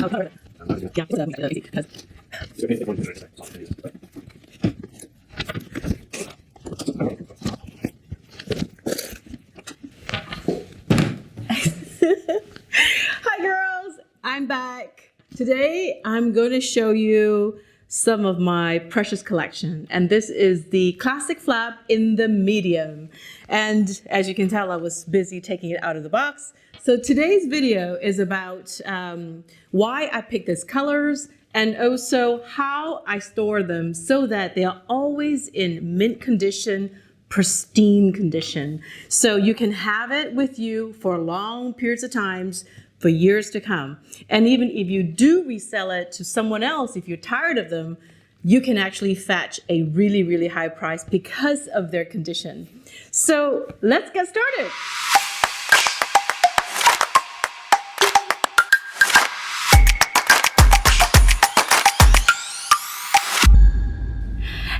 Hi girls, I'm back. Today I'm going to show you some of my precious collection, and this is the classic flap in the medium. And as you can tell, I was busy taking it out of the box. So today's video is about why I picked these colors and also how I store them so that they are always in mint condition, pristine condition. So you can have it with you for long periods of times for years to come. And even if you do resell it to someone else, if you're tired of them, you can actually fetch a really, really high price because of their condition. So let's get started.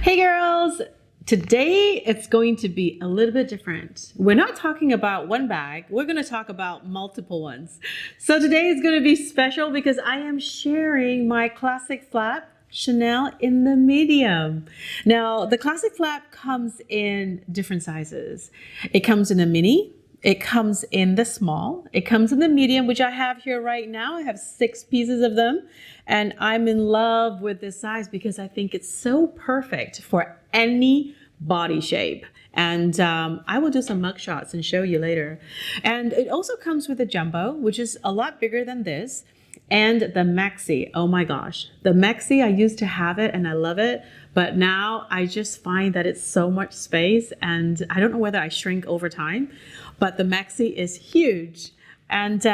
Hey girls, today it's going to be a little bit different. We're not talking about one bag, we're going to talk about multiple ones. So today is going to be special because I am sharing my classic flap Chanel in the medium. Now the classic flap comes in different sizes. It comes in a mini, it comes in the small, it comes in the medium, which I have here right now. I have 6 pieces of them. And I'm in love with this size because I think it's so perfect for any body shape. And I will do some mug shots and show you later. And it also comes with a jumbo, which is a lot bigger than this. And the maxi, oh my gosh. The maxi, I used to have it and I love it. But now I just find that it's so much space and I don't know whether I shrink over time. But the maxi is huge. And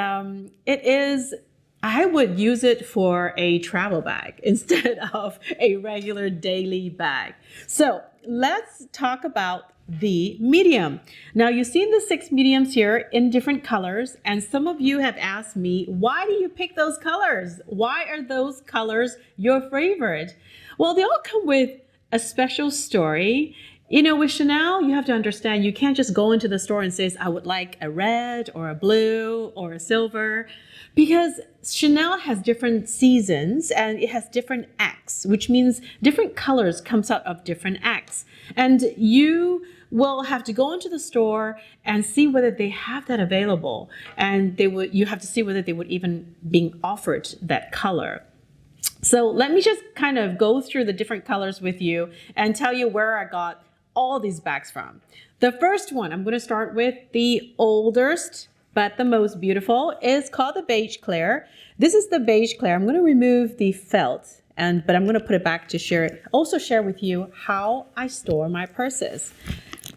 I would use it for a travel bag instead of a regular daily bag. So let's talk about the medium. Now you've seen the 6 mediums here in different colors, and some of you have asked me, why do you pick those colors? Why are those colors your favorite? Well, they all come with a special story. You know, with Chanel, you have to understand, you can't just go into the store and say, I would like a red or a blue or a silver, because Chanel has different seasons and it has different acts, which means different colors comes out of different acts. And you will have to go into the store and see whether they have that available. And you have to see whether they would even be offered that color. So let me just kind of go through the different colors with you and tell you where I got all these bags from. The first one, I'm going to start with the oldest, but the most beautiful, is called the Beige Claire. This is the Beige Claire. I'm going to remove the felt, but I'm going to put it back to also share with you how I store my purses.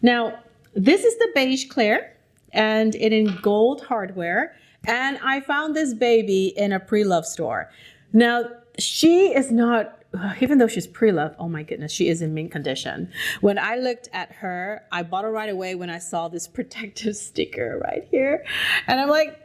Now, this is the Beige Claire, and it in gold hardware, and I found this baby in a pre-love store. Now, she is not, even though she's pre-loved, oh my goodness, she is in mint condition. When I looked at her, I bought her right away when I saw this protective sticker right here. And I'm like,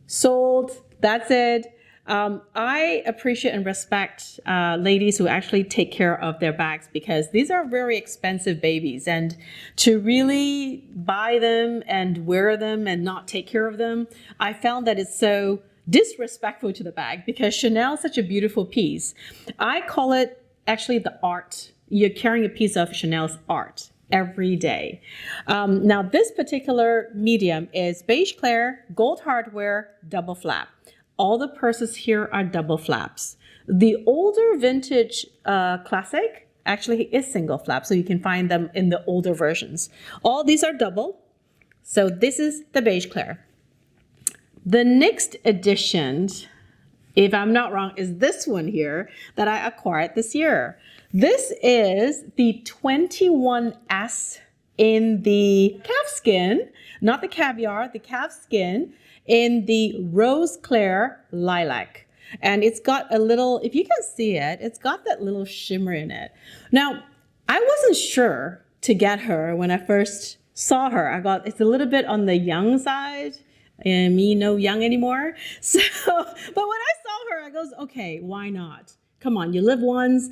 sold, that's it. I appreciate and respect ladies who actually take care of their bags because these are very expensive babies. And to really buy them and wear them and not take care of them, I found that it's so disrespectful to the bag because Chanel is such a beautiful piece. I call it actually the art. You're carrying a piece of Chanel's art every day. Now this particular medium is Beige Claire, gold hardware, double flap. All the purses here are double flaps. The older vintage classic actually is single flap, so you can find them in the older versions. All these are double. So this is the Beige Claire. The next edition, if I'm not wrong, is this one here that I acquired this year. This is the 21S in the calfskin, not the caviar, the calfskin in the Rose Claire lilac. And it's got a little, if you can see it, it's got that little shimmer in it. Now, I wasn't sure to get her when I first saw her. I got, it's a little bit on the young side. And me no young anymore. So, but when I saw her, I goes, okay, why not? Come on, you live once.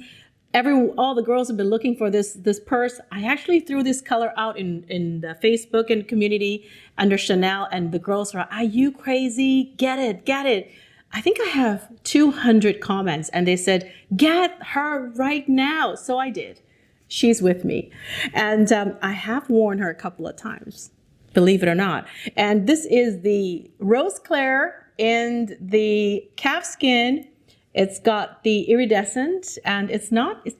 All the girls have been looking for this purse. I actually threw this color out in the Facebook and community under Chanel, and the girls were, are you crazy? Get it, get it. I think I have 200 comments, and they said, get her right now. So I did. She's with me. And I have worn her a couple of times, believe it or not. And this is the Rose Claire in the calf skin. It's got the iridescent, and it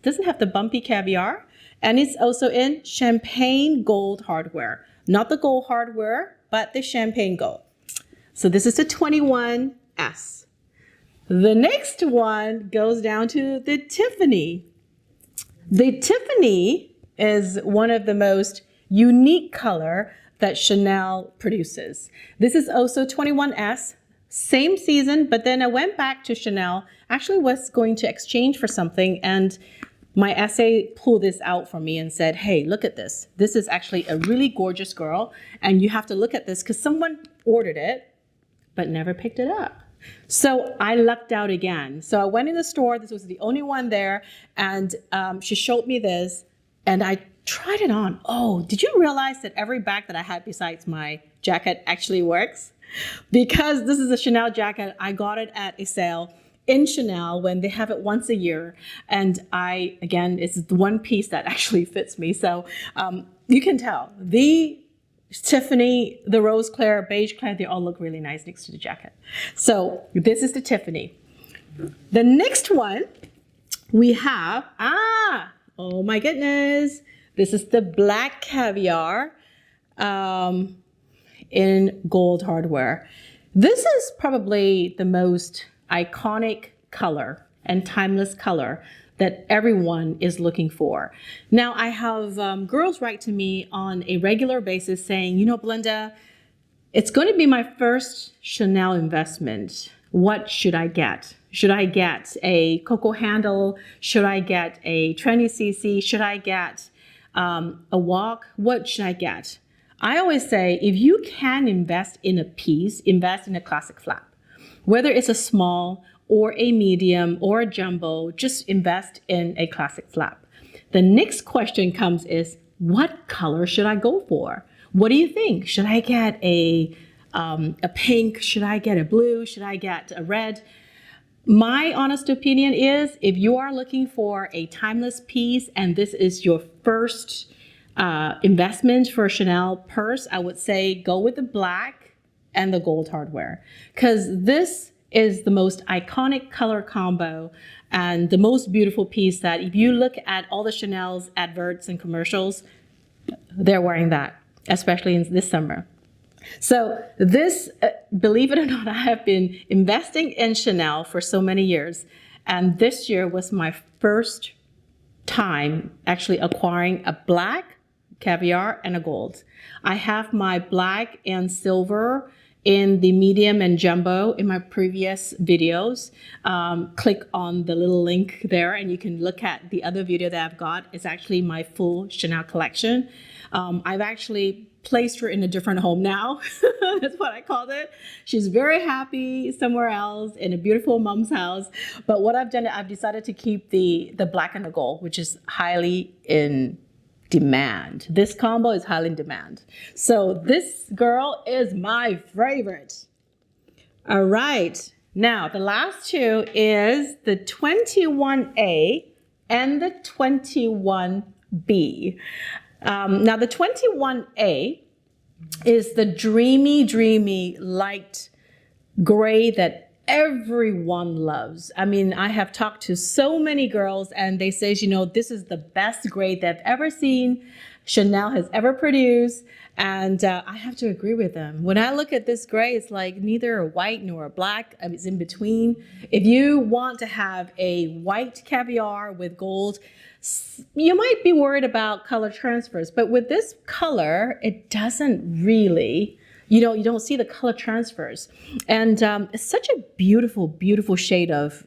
doesn't have the bumpy caviar. And it's also in champagne gold hardware. Not the gold hardware, but the champagne gold. So this is the 21S. The next one goes down to the Tiffany. The Tiffany is one of the most unique color that Chanel produces. This is also 21S, same season, but then I went back to Chanel, actually was going to exchange for something, and my essay pulled this out for me and said, hey, look at this. This is actually a really gorgeous girl, and you have to look at this because someone ordered it, but never picked it up. So I lucked out again. So I went in the store, this was the only one there, and she showed me this, and I tried it on. Oh, did you realize that every bag that I had besides my jacket actually works? Because this is a Chanel jacket, I got it at a sale in Chanel when they have it once a year. And again, it's the one piece that actually fits me. So you can tell the Tiffany, the Rose Claire, Beige Claire, they all look really nice next to the jacket. So this is the Tiffany. The next one we have, oh my goodness. This is the black caviar in gold hardware. This is probably the most iconic color and timeless color that everyone is looking for. Now, I have girls write to me on a regular basis saying, you know, Belynda, it's going to be my first Chanel investment. What should I get? Should I get a Coco handle? Should I get a trendy CC? Should I get a walk? What should I get? I always say, if you can invest in a piece, invest in a classic flap. Whether it's a small or a medium or a jumbo, just invest in a classic flap. The next question comes is, what color should I go for? What do you think? Should I get a pink? Should I get a blue? Should I get a red? My honest opinion is, if you are looking for a timeless piece and this is your first investment for a Chanel purse, I would say go with the black and the gold hardware, because this is the most iconic color combo and the most beautiful piece that if you look at all the Chanel's adverts and commercials, they're wearing that, especially in this summer. So this, believe it or not, I have been investing in Chanel for so many years, and this year was my first time actually acquiring a black caviar and a gold. I have my black and silver in the medium and jumbo in my previous videos. Click on the little link there and you can look at the other video that I've got. It's actually my full Chanel collection. I've actually placed her in a different home now. That's what I called it. She's very happy somewhere else in a beautiful mom's house. But what I've done, I've decided to keep the black and the gold, which is highly in demand. This combo is highly in demand. So this girl is my favorite. All right. Now, the last two is the 21A and the 21B. Now, the 21A is the dreamy light gray that everyone loves. I mean, I have talked to so many girls and they say, you know, this is the best gray they've ever seen, Chanel has ever produced. And I have to agree with them. When I look at this gray, it's like neither a white nor a black. It's in between. If you want to have a white caviar with gold, you might be worried about color transfers. But with this color, it doesn't really, you don't see the color transfers. And it's such a beautiful shade of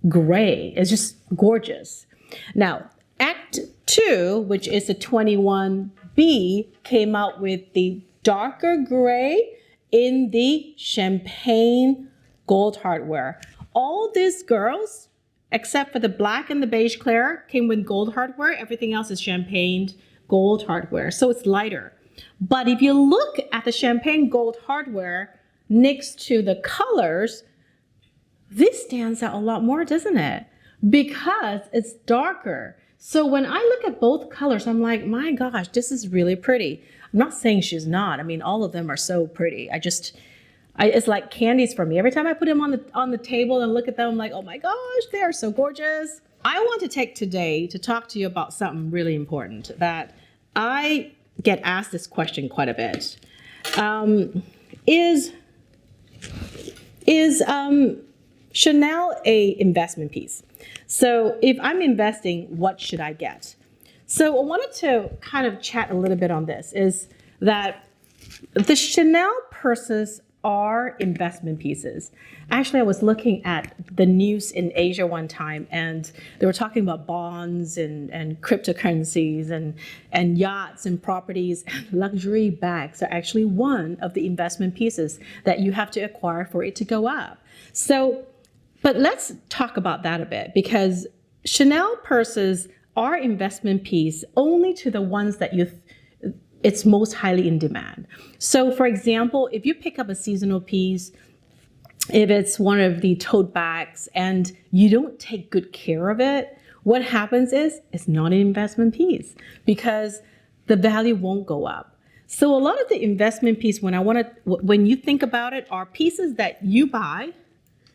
gray. It's just gorgeous. Now, Act 2, which is the 21B, came out with the darker gray in the champagne gold hardware. All these girls, except for the black and the beige Claire, came with gold hardware. Everything else is champagne gold hardware, so it's lighter. But if you look at the champagne gold hardware next to the colors, this stands out a lot more, doesn't it? Because it's darker. So when I look at both colors, I'm like, my gosh, this is really pretty. I'm not saying she's not. I mean, all of them are so pretty. It's like candies for me. Every time I put them on the table and look at them, I'm like, oh my gosh, they are so gorgeous. I want to take today to talk to you about something really important that I get asked this question quite a bit. Is Chanel a investment piece? So if I'm investing, what should I get? So I wanted to kind of chat a little bit on this, is that the Chanel purses are investment pieces. Actually, I was looking at the news in Asia one time, and they were talking about bonds and cryptocurrencies and yachts and properties. And luxury bags are actually one of the investment pieces that you have to acquire for it to go up. So, but let's talk about that a bit, because Chanel purses are investment piece only to the ones that it's most highly in demand. So for example, if you pick up a seasonal piece, if it's one of the tote bags and you don't take good care of it, what happens is it's not an investment piece because the value won't go up. So a lot of the investment piece, when you think about it, are pieces that you buy,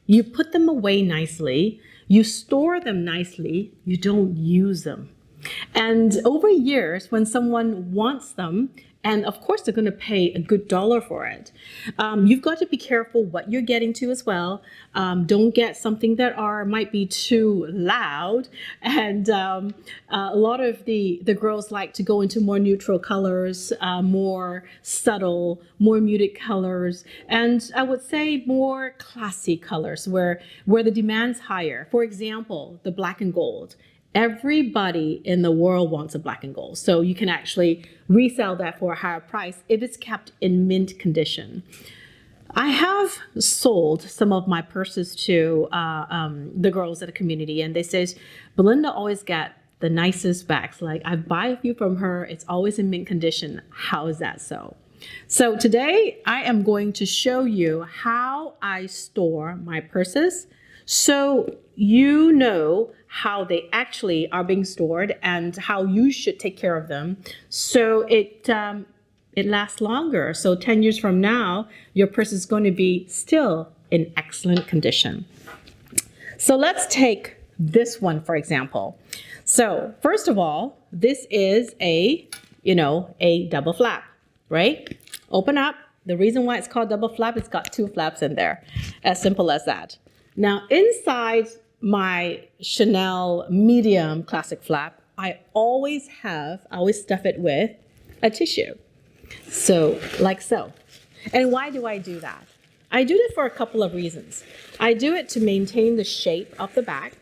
you put them away nicely, you store them nicely, you don't use them. And over years, when someone wants them, and of course they're going to pay a good dollar for it, you've got to be careful what you're getting to as well. Don't get something that might be too loud. And a lot of the girls like to go into more neutral colors, more subtle, more muted colors, and I would say more classy colors where the demand's higher. For example, the black and gold. Everybody in the world wants a black and gold. So you can actually resell that for a higher price if it's kept in mint condition. I have sold some of my purses to the girls at a community, and they say, Belynda always got the nicest bags. Like, I buy a few from her, it's always in mint condition. How is that so? So today I am going to show you how I store my purses, so you know how they actually are being stored and how you should take care of them so it lasts longer. So 10 years from now, your purse is going to be still in excellent condition. So let's take this one, for example. So first of all, this is a double flap, right? Open up. The reason why it's called double flap, it's got two flaps in there. As simple as that. Now inside my Chanel medium classic flap, I always stuff it with a tissue. So, like so. And why do I do that? I do it for a couple of reasons. I do it to maintain the shape of the bag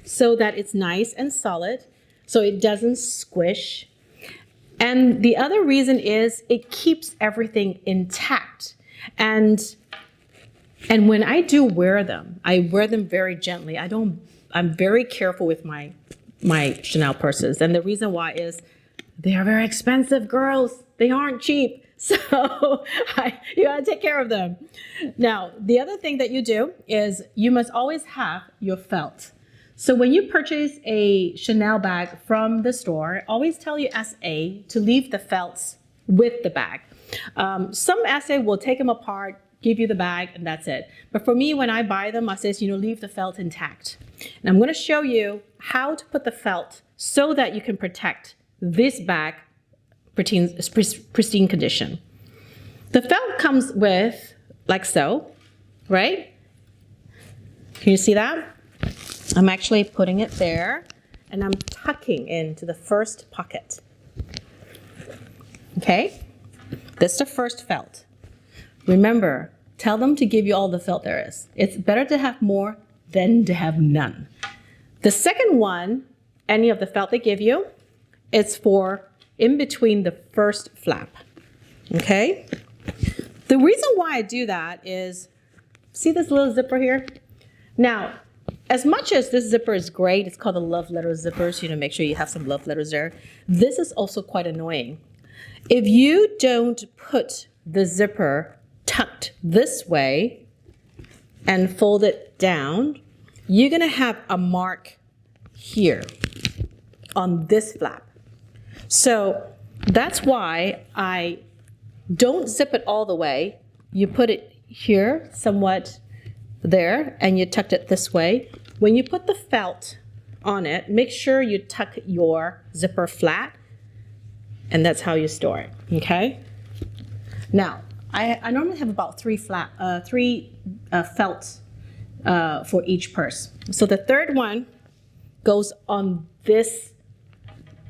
so that it's nice and solid, so it doesn't squish. And the other reason is it keeps everything intact. And when I do wear them, I wear them very gently. I'm very careful with my Chanel purses. And the reason why is they are very expensive, girls. They aren't cheap. So you gotta take care of them. Now, the other thing that you do is you must always have your felt. So when you purchase a Chanel bag from the store, always tell your SA to leave the felts with the bag. Some SA will take them apart, give you the bag, and that's it. But for me, when I buy them, I says, leave the felt intact. And I'm gonna show you how to put the felt so that you can protect this bag pristine condition. The felt comes with, like so, right? Can you see that? I'm actually putting it there, and I'm tucking into the first pocket. Okay? This is the first felt. Remember, tell them to give you all the felt there is. It's better to have more than to have none. The second one, any of the felt they give you, it's for in between the first flap. Okay? The reason why I do that is, see this little zipper here? Now, as much as this zipper is great, it's called a love letter zipper, so make sure you have some love letters there. This is also quite annoying. If you don't put the zipper tucked this way, and fold it down, you're gonna have a mark here on this flap. So that's why I don't zip it all the way. You put it here, somewhat there, and you tucked it this way. When you put the felt on it, make sure you tuck your zipper flat, and that's how you store it, okay? Now, I normally have about three felts for each purse. So the third one goes on this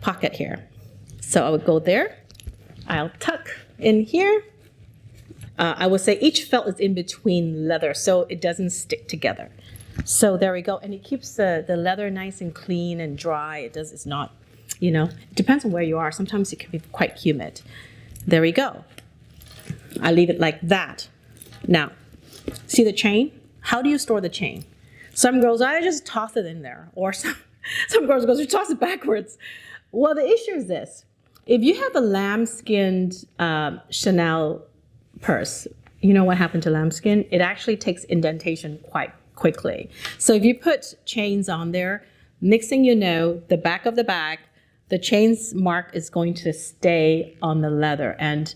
pocket here. So I would go there, I'll tuck in here. I would say each felt is in between leather so it doesn't stick together. So there we go, and it keeps the leather nice and clean and dry. It's not, it depends on where you are. Sometimes it can be quite humid. There we go. I leave it like that. Now, see the chain? How do you store the chain? Some girls, I just toss it in there, or some girls go, you toss it backwards. Well, the issue is this. If you have a lambskin Chanel purse, you know what happened to lambskin? It actually takes indentation quite quickly. So if you put chains on there, next thing you know, the back of the bag, the chains mark is going to stay on the leather. And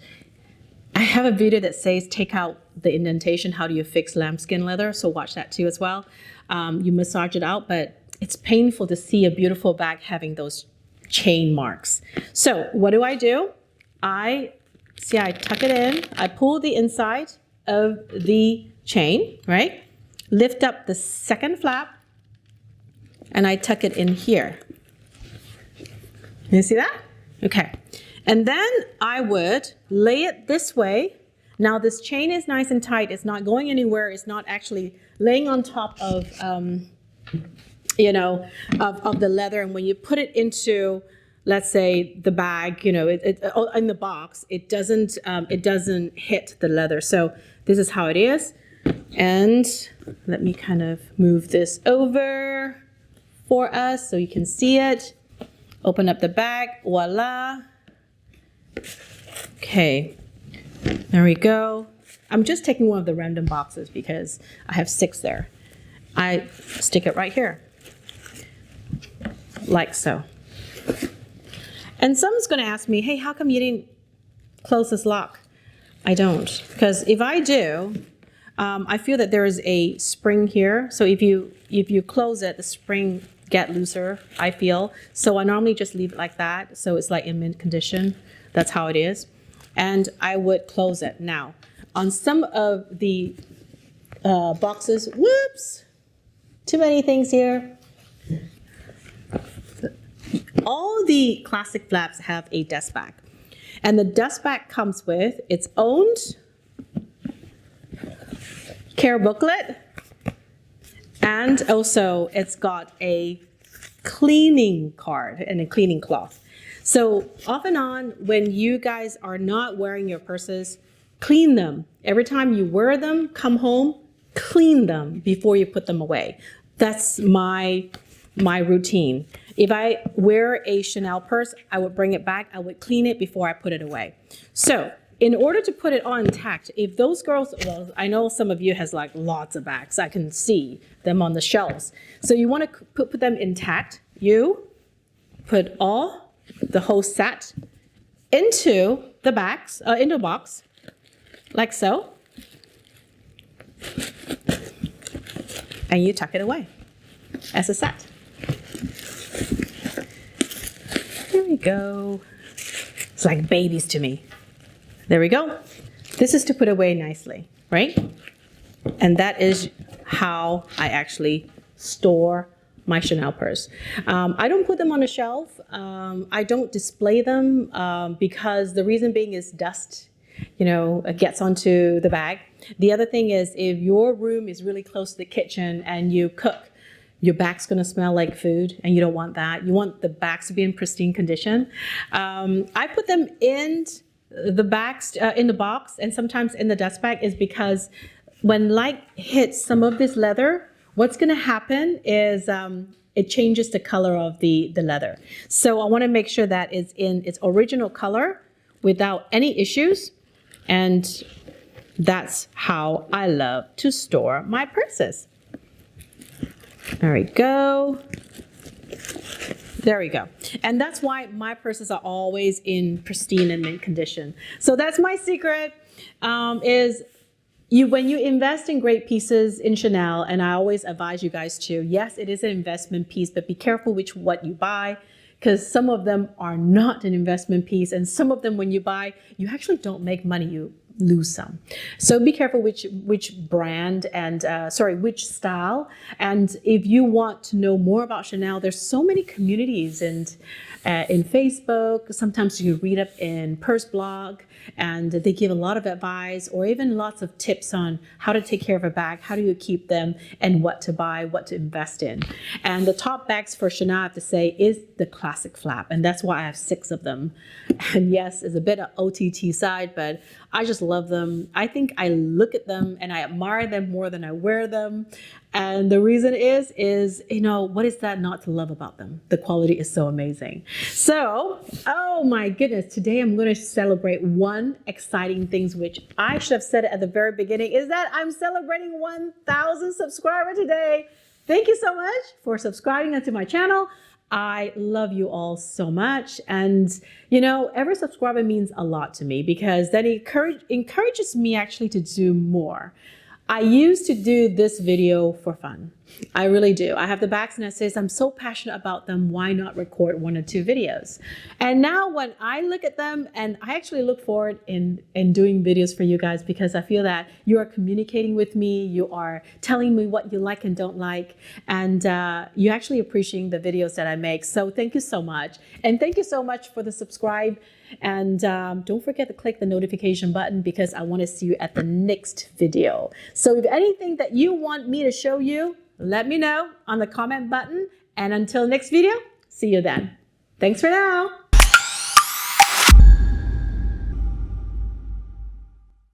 I have a video that says take out the indentation. How do you fix lambskin leather? So watch that too as well. You massage it out, but it's painful to see a beautiful bag having those chain marks. So what do? I tuck it in. I pull the inside of the chain, right? Lift up the second flap, and I tuck it in here. You see that? Okay. And then I would lay it this way. Now this chain is nice and tight. It's not going anywhere. It's not actually laying on top of, of the leather. And when you put it into, let's say, the bag, in the box, it doesn't hit the leather. So this is how it is. And let me kind of move this over for us so you can see it. Open up the bag, voila. Okay, there we go. I'm just taking one of the random boxes because I have 6 there. I stick it right here, like so. And someone's gonna ask me, hey, how come you didn't close this lock? I don't, because if I do, I feel that there is a spring here. So if you close it, the spring get looser, I feel. So I normally just leave it like that. So it's like in mint condition. That's how it is. And I would close it. Now, on some of the boxes, whoops, too many things here. All the classic flaps have a dust bag. And the dust bag comes with its own care booklet, and also it's got a cleaning card and a cleaning cloth. So off and on, when you guys are not wearing your purses, clean them. Every time you wear them, come home, clean them before you put them away. That's my routine. If I wear a Chanel purse, I would bring it back, I would clean it before I put it away. So in order to put it on intact, if those girls, well, I know some of you has like lots of bags. I can see them on the shelves. So you want to put them intact. You put the whole set into the bags, into a box, like so. And you tuck it away as a set. Here we go. It's like babies to me. There we go. This is to put away nicely, right? And that is how I actually store my Chanel purse. I don't put them on a shelf. I don't display them because the reason being is dust, gets onto the bag. The other thing is if your room is really close to the kitchen and you cook, your bag's gonna smell like food and you don't want that. You want the bags to be in pristine condition. I put them in the bags, in the box and sometimes in the dust bag is because when light hits some of this leather, what's gonna happen is it changes the color of the leather. So I wanna make sure that it's in its original color without any issues. And That's how I love to store my purses. There we go. There we go. And that's why my purses are always in pristine and mint condition. So that's my secret, is when you invest in great pieces in Chanel, and I always advise you guys to, yes, it is an investment piece, but be careful what you buy, because some of them are not an investment piece, and some of them, when you buy, you actually don't make money, you lose some. So be careful which brand and which style. And if you want to know more about Chanel, there's so many communities and in Facebook. Sometimes you read up in Purse Blog, and they give a lot of advice or even lots of tips on how to take care of a bag, how do you keep them, and what to buy, what to invest in. And the top bags for Chanel, I have to say, is the classic flap, and that's why I have 6 of them. And yes, it's a bit of OTT side, but I just love them. I think I look at them and I admire them more than I wear them. And the reason is, what is that not to love about them? The quality is so amazing. So, oh my goodness, today I'm going to celebrate one exciting thing, which I should have said it at the very beginning, is that I'm celebrating 1,000 subscribers today. Thank you so much for subscribing to my channel. I love you all so much. And, every subscriber means a lot to me, because that encourages me actually to do more. I used to do this video for fun. I really do. I have the bags and it says, I'm so passionate about them, why not record 1 or 2 videos? And now when I look at them, and I actually look forward in doing videos for you guys, because I feel that you are communicating with me, you are telling me what you like and don't like, and you actually appreciating the videos that I make. So thank you so much. And thank you so much for the subscribe. And don't forget to click the notification button, because I want to see you at the next video. So if anything that you want me to show you, let me know on the comment button. And until next video, see you then. Thanks for now.